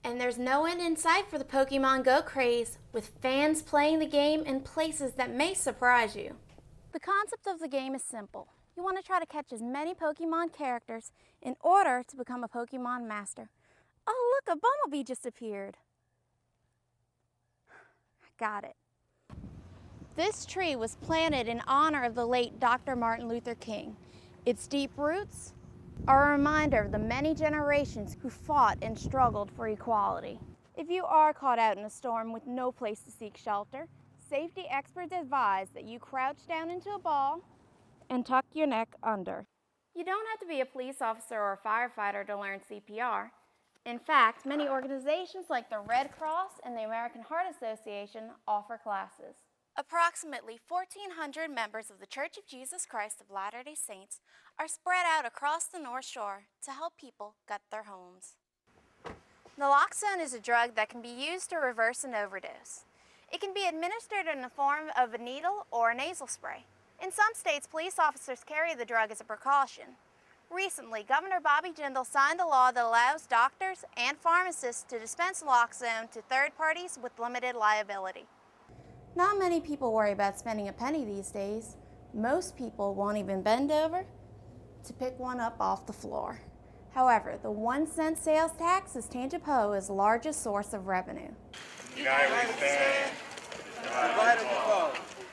And there's no end in sight for the Pokemon Go craze, with fans playing the game in places that may surprise you. The concept of the game is simple. You want to try to catch as many Pokemon characters in order to become a Pokemon master. Oh look, a Bumblebee just appeared. Got it. This tree was planted in honor of the late Dr. Martin Luther King. Its deep roots are a reminder of the many generations who fought and struggled for equality. If you are caught out in a storm with no place to seek shelter, safety experts advise that you crouch down into a ball and tuck your neck under. You don't have to be a police officer or a firefighter to learn CPR. In fact, many organizations like the Red Cross and the American Heart Association offer classes. Approximately 1,400 members of the Church of Jesus Christ of Latter-day Saints are spread out across the North Shore to help people gut their homes. Naloxone is a drug that can be used to reverse an overdose. It can be administered in the form of a needle or a nasal spray. In some states, police officers carry the drug as a precaution. Recently, Governor Bobby Jindal signed a law that allows doctors and pharmacists to dispense naloxone to third parties with limited liability. Not many people worry about spending a penny these days. Most people won't even bend over to pick one up off the floor. However, the 1-cent sales tax is Tangipahoa's largest source of revenue.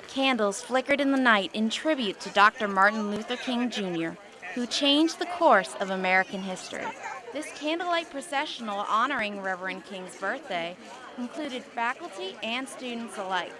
Candles flickered in the night in tribute to Dr. Martin Luther King Jr., who changed the course of American history. This candlelight processional honoring Reverend King's birthday included faculty and students alike.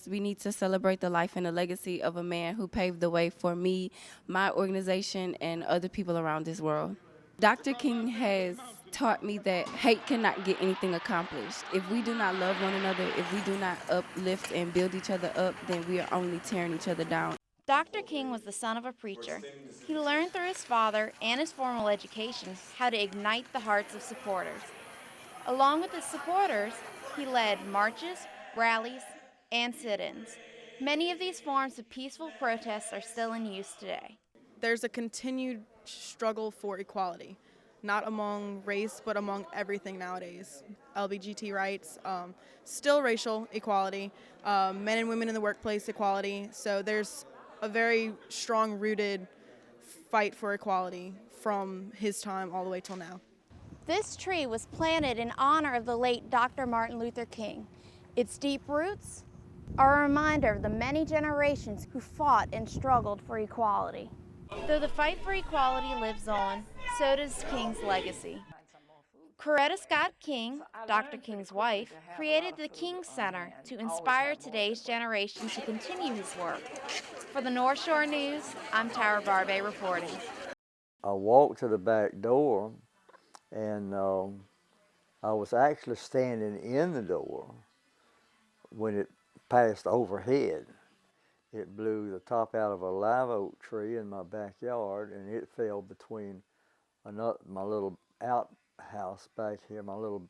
We need to celebrate the life and the legacy of a man who paved the way for me, my organization, and other people around this world. Dr. King has taught me that hate cannot get anything accomplished. If we do not love one another, if we do not uplift and build each other up, then we are only tearing each other down. Dr. King was the son of a preacher. He learned through his father and his formal education how to ignite the hearts of supporters. Along with his supporters, he led marches, rallies, and sit-ins. Many of these forms of peaceful protests are still in use today. There's a continued struggle for equality, not among race, but among everything nowadays. LGBT rights, still racial equality, men and women in the workplace equality. So there's a very strong-rooted fight for equality from his time all the way till now. This tree was planted in honor of the late Dr. Martin Luther King. Its deep roots are a reminder of the many generations who fought and struggled for equality. Though the fight for equality lives on, so does King's legacy. Coretta Scott King, Dr. King's wife, created the King Center to inspire today's generation to continue his work. For the North Shore News, I'm Tara Barbe reporting. I walked to the back door, and I was actually standing in the door when it passed overhead. It blew the top out of a live oak tree in my backyard, and it fell between my little outhouse back here, my little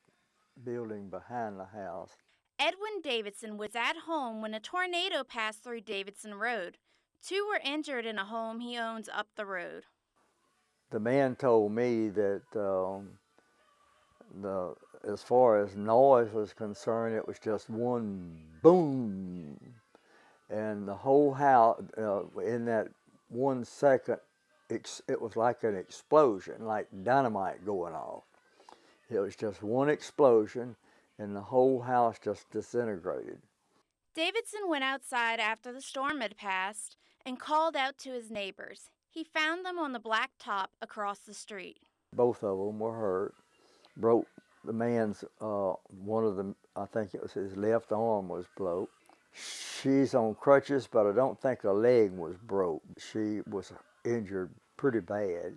building behind the house. Edwin Davidson was at home when a tornado passed through Davidson Road. 2 were injured in a home he owns up the road. The man told me that as far as noise was concerned, it was just one boom. And the whole house, in that 1 second, it was like an explosion, like dynamite going off. It was just one explosion, and the whole house just disintegrated. Davidson went outside after the storm had passed and called out to his neighbors. He found them on the blacktop across the street. Both of them were hurt. Broke the man's, one of them, I think it was his left arm was broke. She's on crutches, but I don't think her leg was broke. She was injured pretty bad.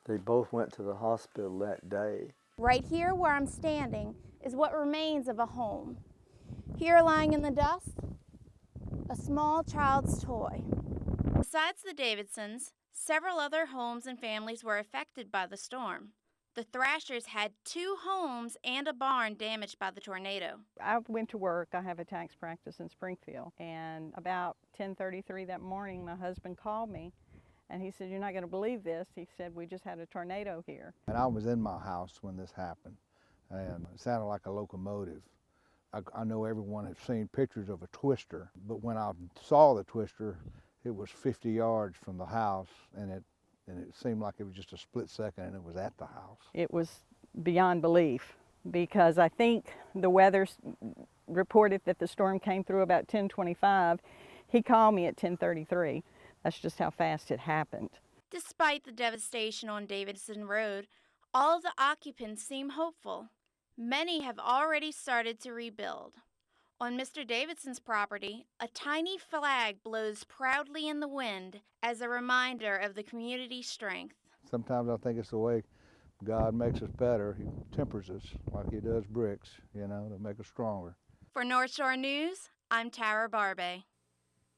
They both went to the hospital that day. Right here where I'm standing is what remains of a home. Here lying in the dust, a small child's toy. Besides the Davidsons, several other homes and families were affected by the storm. The Thrashers had 2 homes and a barn damaged by the tornado. I went to work. I have a tax practice in Springfield, and about 10:33 that morning, my husband called me, and he said, "You're not going to believe this." He said, "We just had a tornado here." And I was in my house when this happened. and it sounded like a locomotive. I know everyone has seen pictures of a twister, but when I saw the twister, it was 50 yards from the house, and it seemed like it was just a split second and it was at the house. It was beyond belief because I think the weather reported that the storm came through about 10:25. He called me at 10:33. That's just how fast it happened. Despite the devastation on Davidson Road, all of the occupants seem hopeful. Many have already started to rebuild. On Mr. Davidson's property, a tiny flag blows proudly in the wind as a reminder of the community's strength. Sometimes I think it's the way God makes us better. He tempers us like he does bricks, you know, to make us stronger. For North Shore News, I'm Tara Barbe.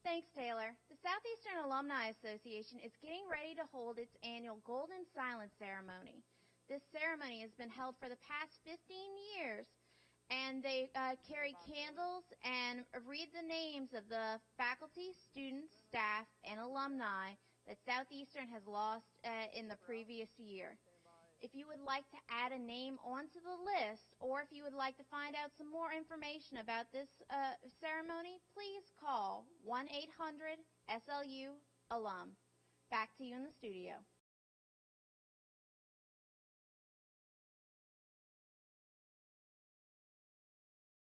Thanks, Taylor. The Southeastern Alumni Association is getting ready to hold its annual Golden Silence Ceremony. This ceremony has been held for the past 15 years, and they carry candles and read the names of the faculty, students, staff, and alumni that Southeastern has lost in the previous year. If you would like to add a name onto the list, or if you would like to find out some more information about this ceremony, please call 1-800-SLU-ALUM. Back to you in the studio.